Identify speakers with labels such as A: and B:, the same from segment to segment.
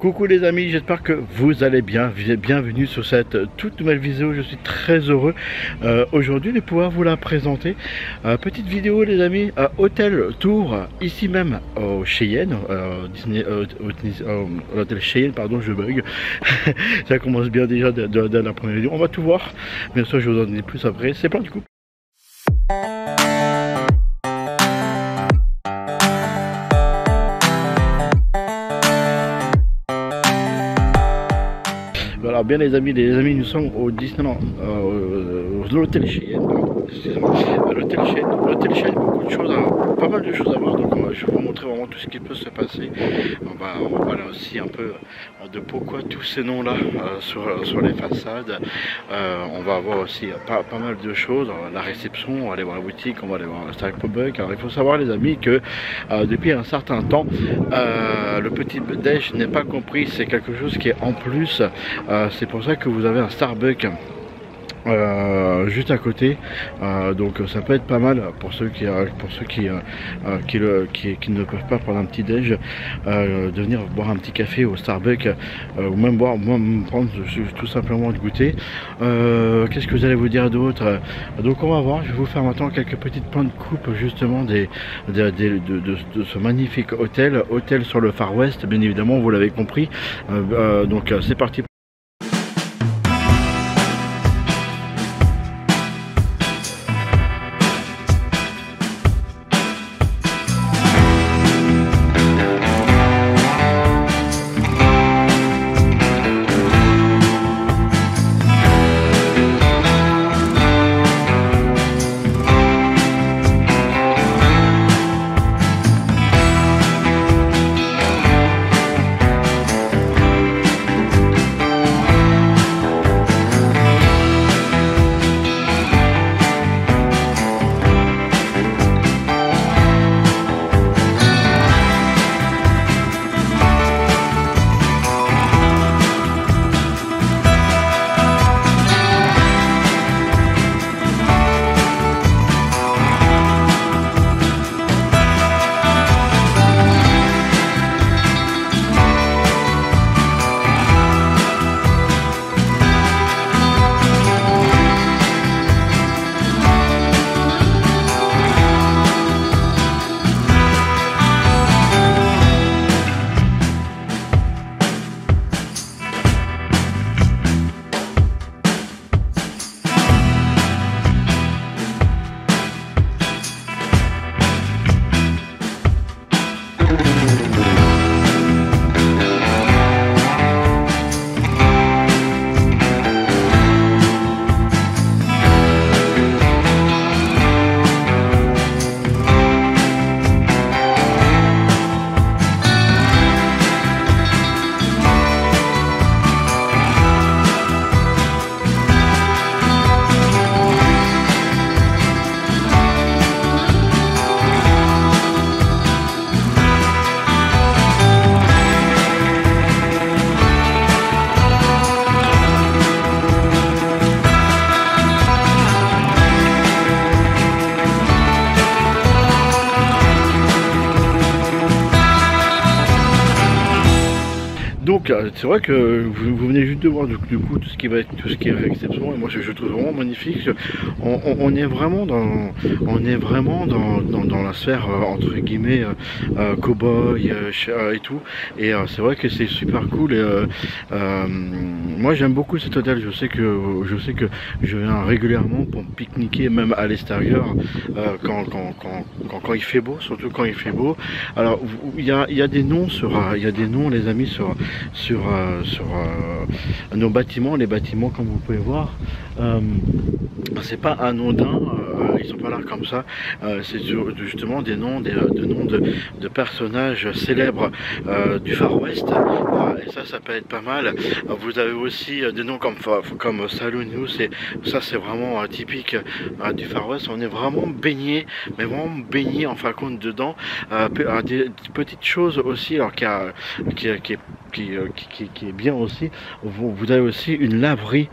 A: Coucou les amis, j'espère que vous allez bien. Bienvenue sur cette toute nouvelle vidéo. Je suis très heureux aujourd'hui de pouvoir vous la présenter. Petite vidéo les amis, hôtel tour ici même au Cheyenne, l'hôtel Cheyenne, pardon, je bug. Ça commence bien déjà de la première vidéo. On va tout voir, bien sûr je vous en dis plus après. C'est plein du coup. Alors bien les amis, nous sommes au Disneyland, l'hôtel Cheyenne, l'hôtel Cheyenne, beaucoup de choses, pas mal de choses à voir, donc je vais vous montrer vraiment tout ce qui peut se passer. On va parler aussi un peu de pourquoi tous ces noms là sur les façades. On va voir aussi pas mal de choses, la réception, on va aller voir la boutique, on va aller voir le Starbucks. Alors il faut savoir les amis que depuis un certain temps, le petit déj n'est pas compris, c'est quelque chose qui est en plus. C'est pour ça que vous avez un Starbucks juste à côté, donc ça peut être pas mal pour ceux qui ne peuvent pas prendre un petit déj, de venir boire un petit café au Starbucks, ou même prendre tout simplement le goûter. Qu'est-ce que vous allez vous dire d'autre? Donc on va voir, je vais vous faire maintenant quelques petites points de coupe justement de ce magnifique hôtel sur le Far West, bien évidemment, vous l'avez compris. Donc c'est parti. Donc c'est vrai que vous venez juste de voir du coup tout ce qui est réception, et moi je trouve vraiment magnifique. On est vraiment dans la sphère entre guillemets cow-boy et tout, et c'est vrai que c'est super cool. Et moi j'aime beaucoup cet hôtel. Je sais que je viens régulièrement pour pique-niquer, même à l'extérieur, quand il fait beau, surtout quand il fait beau. Alors il y a des noms les amis sur nos bâtiments, les bâtiments comme vous pouvez voir. C'est pas anodin, ils sont pas là comme ça, c'est justement des noms de personnages célèbres du Far West, et ça peut être pas mal. Vous avez aussi des noms comme Saloon News, ça c'est vraiment typique du Far West. On est vraiment baigné, mais vraiment baigné en fin de compte dedans. Des petites choses aussi, alors qui est qui est bien aussi, vous avez aussi une laverie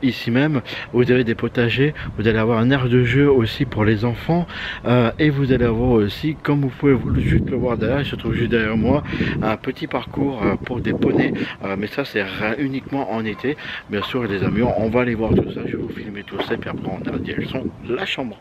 A: ici même. Vous avez des potagers, vous allez avoir un aire de jeu aussi pour les enfants, et vous allez avoir aussi, comme vous pouvez juste le voir derrière, il se trouve juste derrière moi, un petit parcours pour des poneys, mais ça c'est uniquement en été. Bien sûr les amis, on va aller voir tout ça, je vais vous filmer tout ça, puis après on a la direction de la chambre.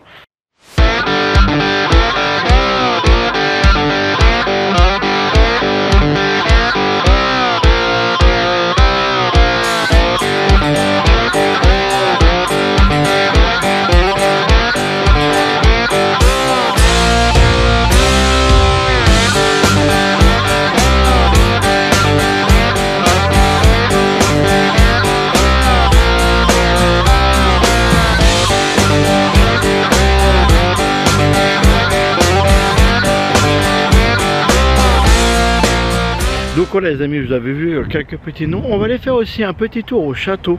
A: Donc voilà les amis, vous avez vu quelques petits noms. On va aller faire aussi un petit tour au château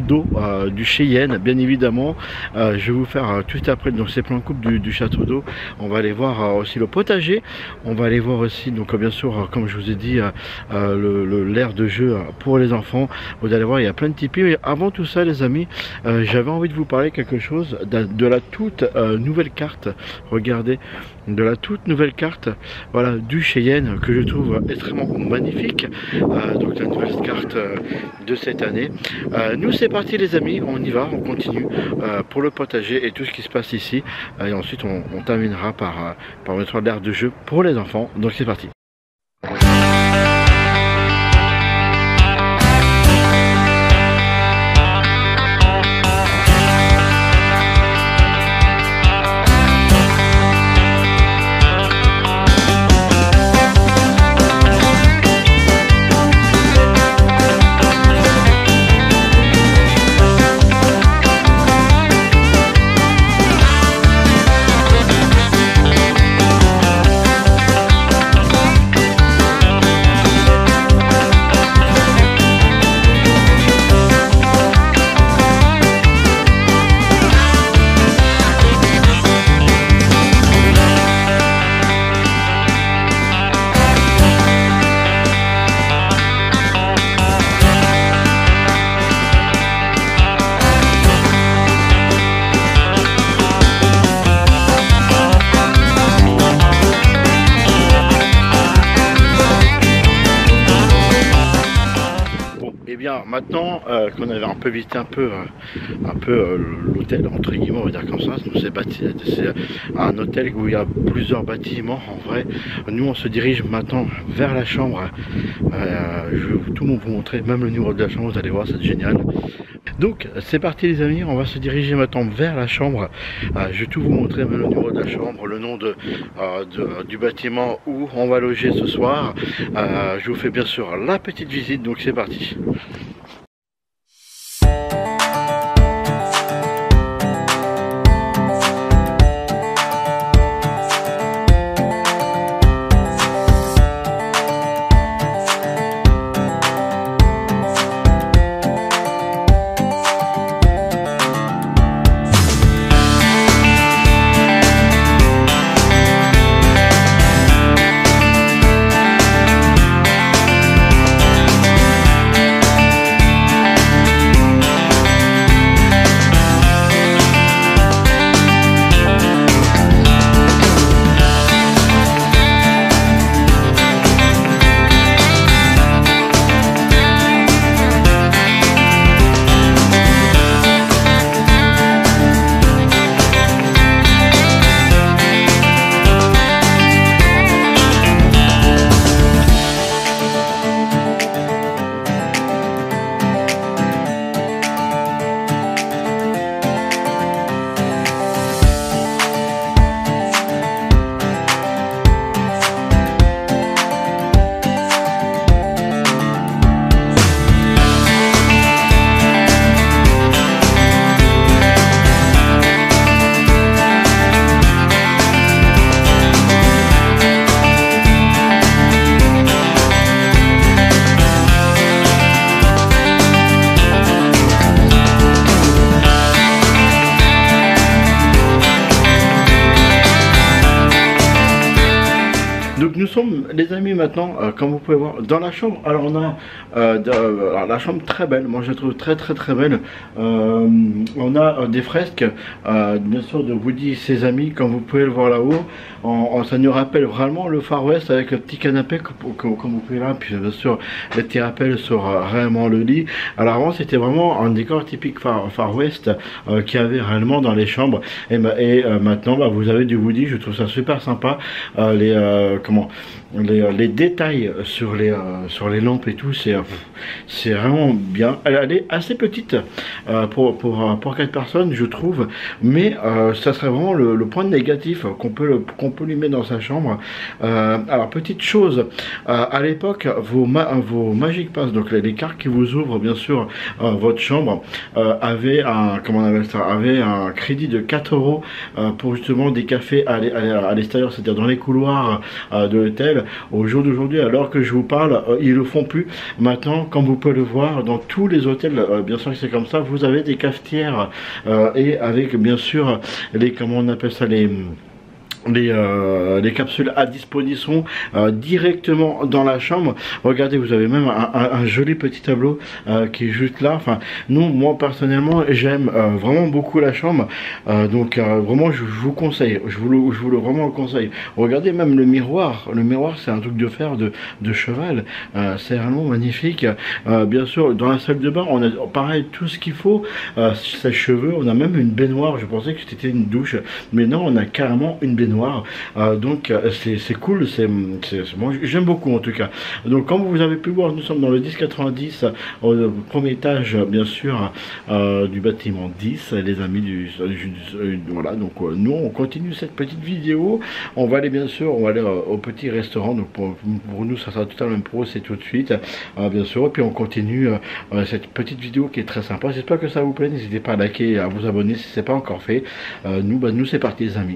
A: d'eau du Cheyenne, bien évidemment. Je vais vous faire tout après donc ces plans de coupe du château d'eau. On va aller voir aussi le potager. On va aller voir aussi, donc bien sûr, comme je vous ai dit, l'aire de jeu pour les enfants. Vous allez voir, il y a plein de tipis. Mais avant tout ça les amis, j'avais envie de vous parler quelque chose de la toute nouvelle carte. Regardez, de la toute nouvelle carte, voilà, du Cheyenne, que je trouve extrêmement magnifique. Donc la nouvelle carte de cette année. Nous c'est parti les amis, on y va, on continue pour le potager et tout ce qui se passe ici, et ensuite on terminera par mettre l'aire de jeu pour les enfants. Donc c'est parti. Maintenant qu'on avait un peu visité un peu l'hôtel entre guillemets, on va dire comme ça, c'est un hôtel où il y a plusieurs bâtiments en vrai. Nous on se dirige maintenant vers la chambre. Je vais tout vous montrer, même le numéro de la chambre, vous allez voir, c'est génial. Donc c'est parti les amis, on va se diriger maintenant vers la chambre. Je vais tout vous montrer, même le numéro de la chambre, le nom du bâtiment où on va loger ce soir. Je vous fais bien sûr la petite visite, donc c'est parti. les amis, maintenant, comme vous pouvez voir, dans la chambre, alors on a alors, la chambre très belle, moi je la trouve très belle. On a des fresques, bien sûr, de Woody et ses amis, comme vous pouvez le voir là-haut. Ça nous rappelle vraiment le Far West avec le petit canapé comme vous pouvez là, puis bien sûr les petits rappels sur réellement le lit. Alors avant c'était vraiment un décor typique Far West qu'il y avait réellement dans les chambres, et maintenant vous avez du Woody. Je trouve ça super sympa, les détails sur les lampes et tout, c'est vraiment bien. Elle est assez petite pour 4 personnes, je trouve, mais ça serait vraiment le point négatif qu'on peut lui mettre dans sa chambre. Alors petite chose, à l'époque vos Magic Pass, donc les cartes qui vous ouvrent bien sûr votre chambre, avaient un crédit de 4 € pour justement des cafés à l'extérieur, c'est-à-dire dans les couloirs de l'hôtel. Au jour d'aujourd'hui, alors que je vous parle, ils le font plus. Maintenant, comme vous pouvez le voir, dans tous les hôtels, bien sûr que c'est comme ça, vous avez des cafetières et avec bien sûr comment on appelle ça, les capsules à disposition directement dans la chambre. Regardez, vous avez même un joli petit tableau qui est juste là. Enfin, moi personnellement j'aime vraiment beaucoup la chambre, donc vraiment je vous conseille, je vous le vraiment le conseille. Regardez même le miroir c'est un truc de fer de cheval, c'est vraiment magnifique. Bien sûr dans la salle de bain on a pareil tout ce qu'il faut, sèche-cheveux, on a même une baignoire. Je pensais que c'était une douche, mais non, on a carrément une baignoire. Donc c'est cool, moi j'aime beaucoup en tout cas. Donc comme vous avez pu voir, nous sommes dans le 1090 au premier étage bien sûr du bâtiment 10, les amis voilà. Donc nous on continue cette petite vidéo, on va aller bien sûr au petit restaurant. Donc pour nous ça sera tout à l'heure pro, c'est tout de suite bien sûr, et puis on continue cette petite vidéo qui est très sympa. J'espère que ça vous plaît, n'hésitez pas à liker, à vous abonner si c'est pas encore fait. Nous c'est parti les amis.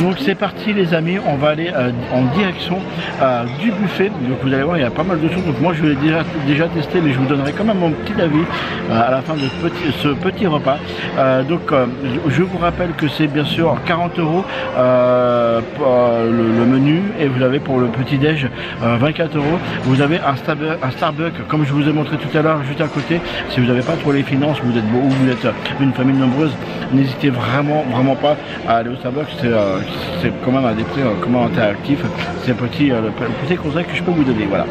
A: Donc c'est parti les amis, on va aller en direction du buffet. Donc vous allez voir, il y a pas mal de choses. Donc moi je l'ai déjà testé, mais je vous donnerai quand même mon petit avis à la fin de ce petit repas. Donc je vous rappelle que c'est bien sûr 40 € le menu, et vous avez pour le petit déj 24 €. Vous avez un Starbucks comme je vous ai montré tout à l'heure juste à côté. Si vous n'avez pas trop les finances, vous êtes beau ou vous êtes une famille nombreuse, n'hésitez vraiment pas à aller au Starbucks. C'est quand même un des prix comment interactif. C'est le petit conseil que je peux vous donner. Voilà.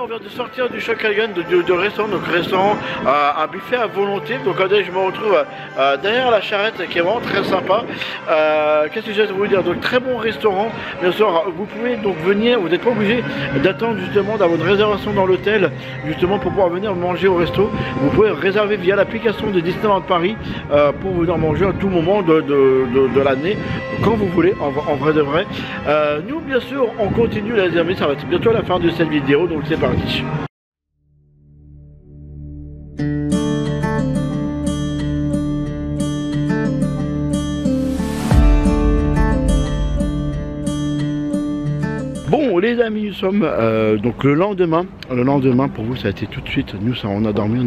A: on vient de sortir du Chocagan, de restaurant, donc restaurant un buffet à volonté. Donc je me retrouve derrière la charrette qui est vraiment très sympa. Qu'est-ce que j'ai à vous dire? Donc très bon restaurant. Bien sûr, vous pouvez donc venir, vous n'êtes pas obligé d'attendre justement d'avoir une réservation dans l'hôtel, justement pour pouvoir venir manger au resto. Vous pouvez réserver via l'application de Disneyland Paris pour venir manger à tout moment de l'année, quand vous voulez, en vrai de vrai. Nous bien sûr on continue les amis, ça va être bientôt la fin de cette vidéo, donc c'est parti. Bon les amis, nous sommes donc le lendemain pour vous ça a été tout de suite, nous ça, on a dormi,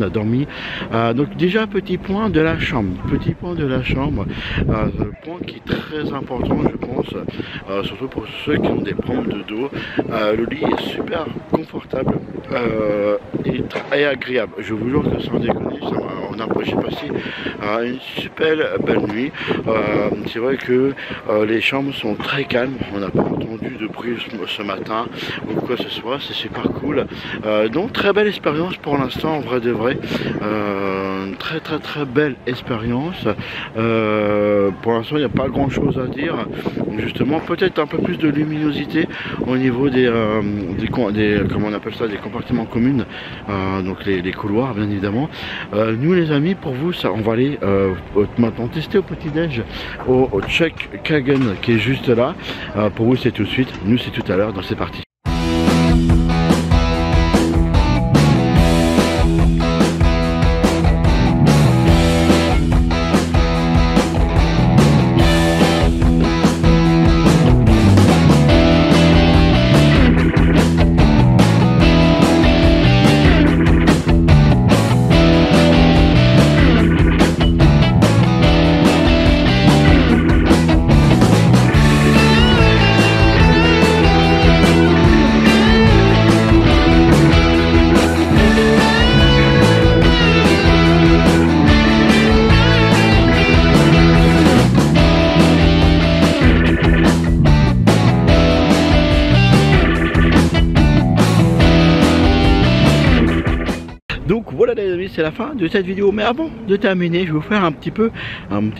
A: donc déjà petit point de la chambre, point qui est très important je pense, surtout pour ceux qui ont des problèmes de dos. Le lit est super confortable et agréable, je vous jure que sans déconner, j'ai passé une super belle nuit. C'est vrai que les chambres sont très calmes, on n'a pas entendu de bruit ce matin ou quoi que ce soit, c'est super cool. Donc très belle expérience pour l'instant, en vrai de vrai. Très belle expérience. Pour l'instant il n'y a pas grand chose à dire, justement peut-être un peu plus de luminosité au niveau des comment on appelle ça, des compartiments communs, donc les couloirs bien évidemment. Nous les amis, pour vous ça, on va aller maintenant tester au petit déj au Chocagan qui est juste là. Pour vous c'est tout de suite, nous c'est tout à l'heure, donc c'est parti. Donc voilà les amis, c'est la fin de cette vidéo, mais avant de terminer je vais vous faire un petit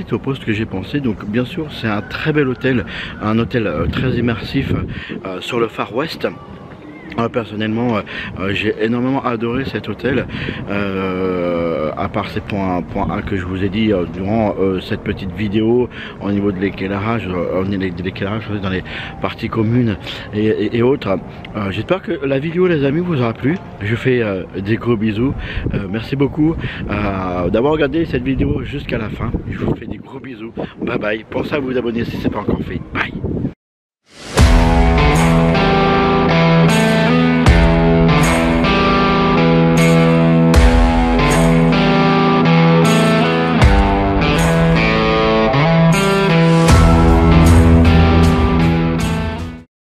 A: topo ce que j'ai pensé. Donc bien sûr c'est un très bel hôtel, un hôtel très immersif sur le Far West. Personnellement j'ai énormément adoré cet hôtel, à part ces points A que je vous ai dit durant cette petite vidéo au niveau de l'éclairage, dans les parties communes et autres. J'espère que la vidéo les amis vous aura plu. Je fais des gros bisous, merci beaucoup d'avoir regardé cette vidéo jusqu'à la fin. Je vous fais des gros bisous, bye bye, pensez à vous abonner si ce n'est pas encore fait, bye.